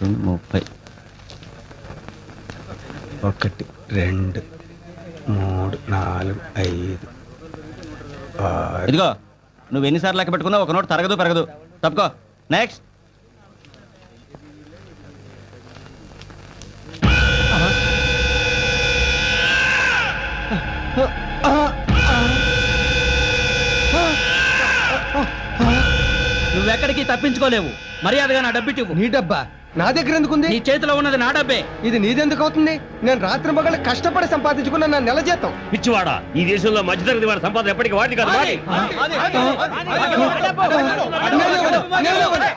30 1 2 3 4 5 6 ఇదిగో నువ్వు ఎన్నిసార్లు లెక్క పెట్టుకున్నా ఒక నోట్ తరగదు పెరగదు. తప్పుకో. నెక్స్ట్. నువ్వెక్కడికి తప్పించుకోలేవు. మర్యాదగా నా డబ్బిటివ్వు. నీ డబ్బా నా దగ్గర ఎందుకుంది? నీ చేతిలో ఉన్నది నా డబ్బే. ఇది నీదెందుకు అవుతుంది? నేను రాత్రి మగళ్ళు కష్టపడి సంపాదించుకున్న నా నెల జీతం. పిచ్చివాడా, ఈ దేశంలో మధ్యతరగతి వాడి సంపాదన ఎప్పటికీ వాడి కాదు. నేనే ఇవ్వను.